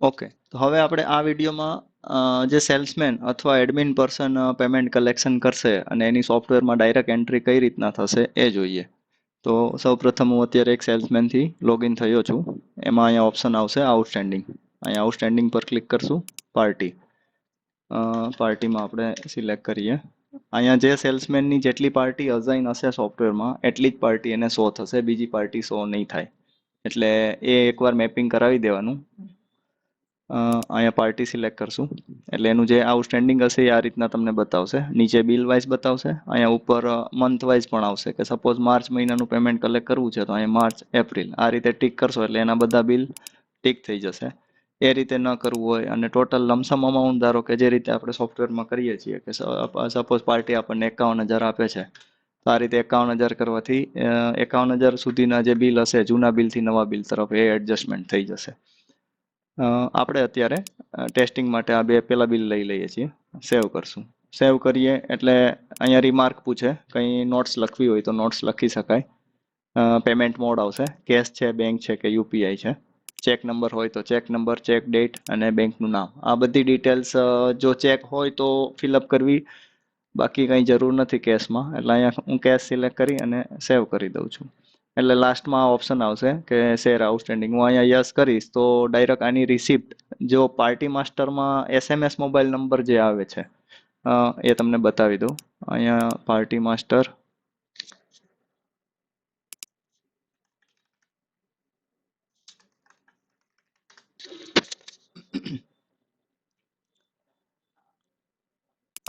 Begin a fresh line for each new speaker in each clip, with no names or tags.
Okay, તો હવે આપણે આ વિડીયોમાં જે સેલ્સમેન અથવા એડમિન પર્સન પેમેન્ટ કલેક્શન કરશે અને એની સોફ્ટવેરમાં ડાયરેક્ટ એન્ટ્રી કઈ રીતના થશે એ જોઈએ. તો સૌપ્રથમ હું અત્યારે એક સેલ્સમેનથી લોગિન થયો છું. એમાં અહીંયા ઓપ્શન આવશે આઉટસ્ટેન્ડિંગ. અહીંયા આઉટસ્ટેન્ડિંગ પર ક્લિક કરશું. પાર્ટી પાર્ટીમાં આપણે સિલેક્ટ કરીએ. અહીંયા જે સેલ્સમેનની જેટલી પાર્ટી અસાઇન હશે સોફ્ટવેરમાં એટલી જ પાર્ટી એને શો થશે, બીજી પાર્ટી શો નહીં થાય. એટલે એ એકવાર મેપિંગ કરાવી દેવાનું. અહીંયા પાર્ટી સિલેક્ટ કરશું એટલે એનું જે આઉટસ્ટેન્ડિંગ હશે એ આ રીતના તમને બતાવશે. નીચે બિલ વાઇઝ બતાવશે, અહીંયા ઉપર મંથ વાઇઝ પણ આવશે કે સપોઝ માર્ચ મહિનાનું પેમેન્ટ કલેક્ટ કરવું છે તો અહીંયા માર્ચ, એપ્રિલ આ રીતે ટિક કરશો એટલે એના બધા બિલ ટિક થઈ જશે. એ રીતે ન કરવું હોય અને ટોટલ લમસમ અમાઉન્ટ ધારો કે જે રીતે આપણે સોફ્ટવેરમાં કરીએ છીએ કે સપોઝ પાર્ટી આપણને 51,000 આપે છે તો આ રીતે 51,000 કરવાથી 51,000 સુધીના જે બિલ હશે જૂના બિલથી નવા બિલ તરફ એ એડજસ્ટમેન્ટ થઈ જશે. આપણે અત્યારે ટેસ્ટિંગ માટે આ બે પેલા બિલ લઈ લઈએ છીએ. સેવ કરશું. સેવ કરીએ એટલે અહીંયા રિમાર્ક પૂછે, કંઈ નોટ્સ લખવી હોય તો નોટ્સ લખી શકાય. પેમેન્ટ મોડ આવશે, કેશ છે, બેંક છે કે યુપીઆઈ છે. ચેક નંબર હોય તો ચેક નંબર, ચેક ડેટ અને બેંકનું નામ. આ બધી ડિટેલ્સ જો ચેક હોય તો ફિલઅપ કરવી, બાકી કંઈ જરૂર નથી કેશમાં. એટલે અહીંયા હું કેશ સિલેક્ટ કરી અને સેવ કરી દઉં છું. એટલે લાસ્ટમાં ઓપ્શન આવશે કે શેર આઉટસ્ટેન્ડિંગ. હું અહીંયા યસ કરીશ તો ડાયરેક્ટ આની રિસિપ્ટ જો પાર્ટી માસ્ટરમાં એસએમએસ મોબાઈલ નંબર જે આવે છે એ તમને બતાવી દઉં. અહીંયા પાર્ટી માસ્ટર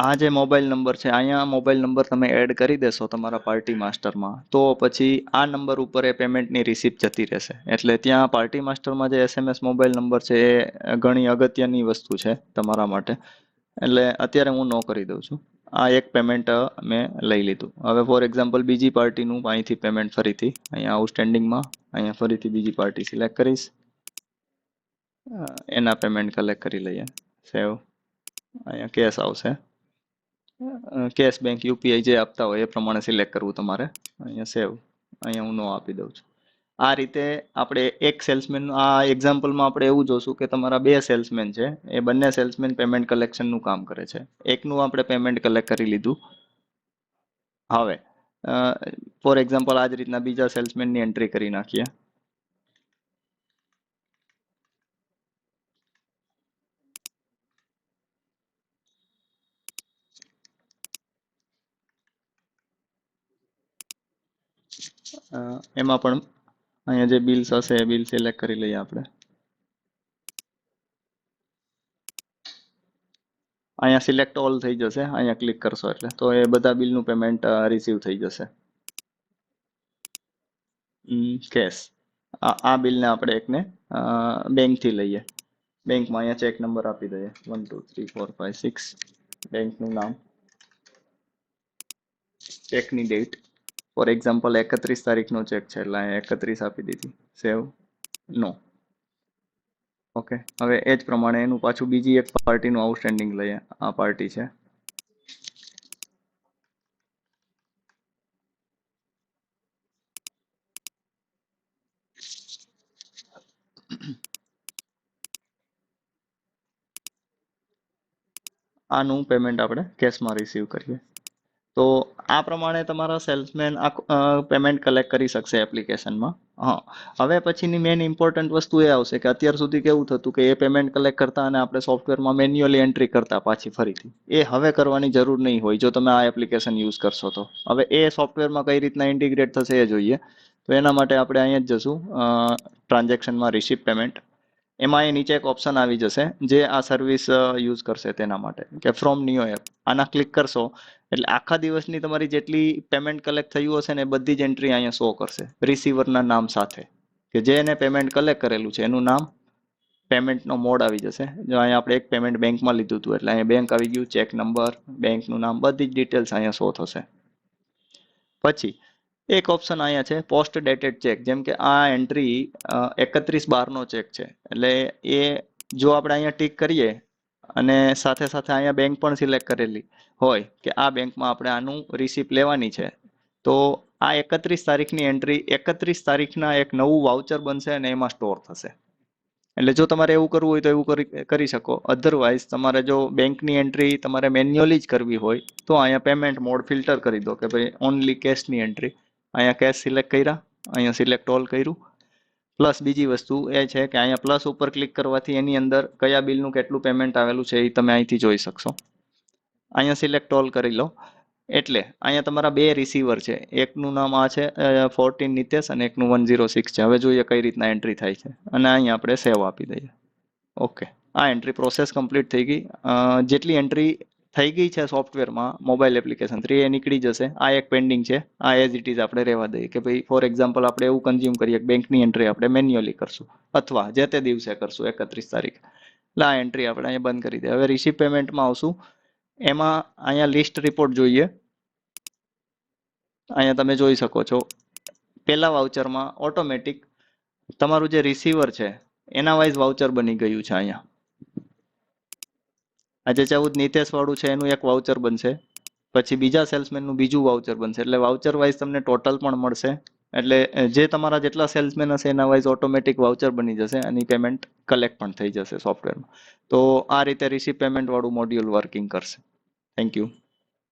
આ જે મોબાઈલ નંબર છે અહીંયા મોબાઈલ નંબર તમે એડ કરી દેશો તમારા પાર્ટી માસ્ટરમાં તો પછી આ નંબર ઉપર એ પેમેન્ટની રિસિપ્ટ જતી રહેશે. એટલે ત્યાં પાર્ટી માસ્ટરમાં જે એસએમએસ મોબાઈલ નંબર છે એ ઘણી અગત્યની વસ્તુ છે તમારા માટે. એટલે અત્યારે હું નો કરી દઉં છું. આ એક પેમેન્ટ મેં લઈ લીધું. હવે ફોર એક્ઝામ્પલ બીજી પાર્ટીનું અહીંથી પેમેન્ટ ફરીથી અહીંયા આઉટસ્ટેન્ડિંગમાં અહીંયા ફરીથી બીજી પાર્ટી સિલેક્ટ કરીશ. એના પેમેન્ટ કલેક્ટ કરી લઈએ. સેવ. અહીંયા કેશ આવશે. કેશ, બેંક, યુપીઆઈ જે આપતા હોય એ પ્રમાણે સિલેક્ટ કરવું તમારે. અહીંયા સેવ. અહીંયા હું નો આપી દઉં છું. આ રીતે આપણે એક સેલ્સમેન, આ એક્ઝામ્પલમાં આપણે એવું જોશું કે તમારા બે સેલ્સમેન છે, એ બંને સેલ્સમેન પેમેન્ટ કલેક્શનનું કામ કરે છે. એકનું આપણે પેમેન્ટ કલેક્ટ કરી લીધું. હવે ફોર એક્ઝામ્પલ આ જ રીતના બીજા સેલ્સમેનની એન્ટ્રી કરી નાખીએ. એમાં પણ અહીંયા જે બિલ્સ હશે એ બિલ સિલેક્ટ કરી લઈએ આપણે. અહીંયા સિલેક્ટ ઓલ થઈ જશે, અહીંયા ક્લિક કરશો એટલે તો એ બધા બિલનું પેમેન્ટ રિસીવ થઈ જશે. કેશ. આ બિલને આપણે એકને બેંકથી લઈએ. બેંકમાં અહીંયા ચેક નંબર આપી દઈએ 1 2 3 4 5 6. બેંકનું નામ, ચેકની ડેટ. ફોર એક્ઝામ્પલ 31 તારીખનો ચેક છે એટલે અહીંયા 31 આપી દીધી. સેવ. નો. ઓકે, હવે એ જ પ્રમાણે એનું પાછું બીજી એક પાર્ટીનું આઉટસ્ટેન્ડિંગ લઈએ. આ પાર્ટી છે. આનું પેમેન્ટ આપણે કેશમાં રિસીવ કરીએ. તો આ પ્રમાણે તમારા સેલ્સમેન પેમેન્ટ કલેક્ટ કરી શકશે એપ્લિકેશનમાં. હા, હવે પછીની મેઇન ઇમ્પોર્ટન્ટ વસ્તુ એ આવશે કે અત્યાર સુધી કેવું થતું કે એ પેમેન્ટ કલેક્ટ કરતા અને આપણે સોફ્ટવેરમાં મેન્યુઅલી એન્ટ્રી કરતા પાછી ફરીથી. એ હવે કરવાની જરૂર નહીં હોય જો તમે આ એપ્લિકેશન યુઝ કરશો તો. હવે એ સોફ્ટવેરમાં કઈ રીતના ઇન્ટિગ્રેટ થશે એ જોઈએ. તો એના માટે આપણે અહીંયા જ જશું ટ્રાન્ઝેક્શનમાં રિસિપ્ટ પેમેન્ટ. એમાં એ નીચે એક ઓપ્શન આવી જશે જે આ સર્વિસ યુઝ કરશે તેના માટે કે ફ્રોમ નિયો એપ. આના ક્લિક કરશો એટલે આખા દિવસની તમારી જેટલી પેમેન્ટ કલેક્ટ થયું હશે ને એ બધી જ એન્ટ્રી અહીંયા શો કરશે રિસીવરના નામ સાથે, કે જેને પેમેન્ટ કલેક્ટ કરેલું છે એનું નામ, પેમેન્ટનો મોડ આવી જશે. જો અહીંયા આપણે એક પેમેન્ટ બેંકમાં લીધું હતું એટલે અહીંયા બેંક આવી ગયું, ચેક નંબર, બેંકનું નામ, બધી જ ડિટેલ્સ અહીંયા શો થશે. પછી એક ઓપ્શન અહીંયા છે પોસ્ટ ડેટેડ ચેક. જેમ કે આ એન્ટ્રી 31/12 નો ચેક છે એટલે એ જો આપણે અહીંયા ટીક કરીએ અને સાથે સાથે અહીંયા બેંક પણ સિલેક્ટ કરેલી હોય કે આ બેંકમાં આપણે આનું રિસિપ્ટ લેવાની છે તો આ 31 તારીખની એન્ટ્રી 31 તારીખના એક નવું વાઉચર બનશે અને એમાં સ્ટોર થશે. એટલે જો તમારે એવું કરવું હોય તો એવું કરી શકો. અધરવાઇઝ તમારે જો બેંકની એન્ટ્રી તમારે મેન્યુઅલી જ કરવી હોય તો અહીંયા પેમેન્ટ મોડ ફિલ્ટર કરી દો કે ભાઈ ઓનલી કેશની એન્ટ્રી. અહીંયા કેશ સિલેક્ટ કર્યા, અહીંયા સિલેક્ટ ઓલ કર્યું. પ્લસ બીજી વસ્તુ એ છે કે અહીંયા પ્લસ ઉપર ક્લિક કરવાથી એની અંદર કયા બિલનું કેટલું પેમેન્ટ આવેલું છે એ તમે અહીંથી જોઈ શકશો. અહીંયા સિલેક્ટ ઓલ કરી લો એટલે અહીંયા તમારા બે રિસીવર છે. એકનું નામ આ છે 14 નિતેશ અને એકનું 106 છે. હવે જોઈએ કઈ રીતના એન્ટ્રી થાય છે અને અહીંયા આપણે સેવ આપી દઈએ. ઓકે, આ એન્ટ્રી પ્રોસેસ કમ્પ્લીટ થઈ ગઈ. જેટલી એન્ટ્રી થઈ ગઈ છે સોફ્ટવેરમાં મોબાઈલ એપ્લિકેશન 3 એ નીકળી જશે. આ એક પેન્ડિંગ છે, આ એઝ ઇટ ઇઝ આપણે રહેવા દઈએ કે ભાઈ ફોર એક્ઝામ્પલ આપણે એવું કન્ઝ્યુમ કરીએ કે બેંકની એન્ટ્રી આપણે મેન્યુઅલી કરશું અથવા જે તે દિવસે કરશું 31 તારીખ. એટલે આ એન્ટ્રી આપણે અહીંયા બંધ કરી દઈએ. હવે રિસીવ પેમેન્ટમાં આવશું. એમાં અહીંયા લિસ્ટ રિપોર્ટ જોઈએ. અહીંયા તમે જોઈ શકો છો પહેલા વાઉચરમાં ઓટોમેટિક તમારું જે રિસીવર છે એના વાઇઝ વાઉચર બની ગયું છે. અહીંયા આજે 14 નિતેશ વાળું છે એનું એક વાઉચર બનશે, પછી બીજા સેલ્સમેનનું બીજું વાઉચર બનશે. એટલે વાઉચર વાઇઝ તમને ટોટલ પણ મળશે. એટલે જે તમારા જેટલા સેલ્સમેન હશે એના વાઇઝ ઓટોમેટિક વાઉચર બની જશે અને પેમેન્ટ કલેક્ટ પણ થઈ જશે સોફ્ટવેરમાં. તો આ રીતે રિસીવ પેમેન્ટ વાળું મોડ્યુલ વર્કિંગ કરશે. Thank you.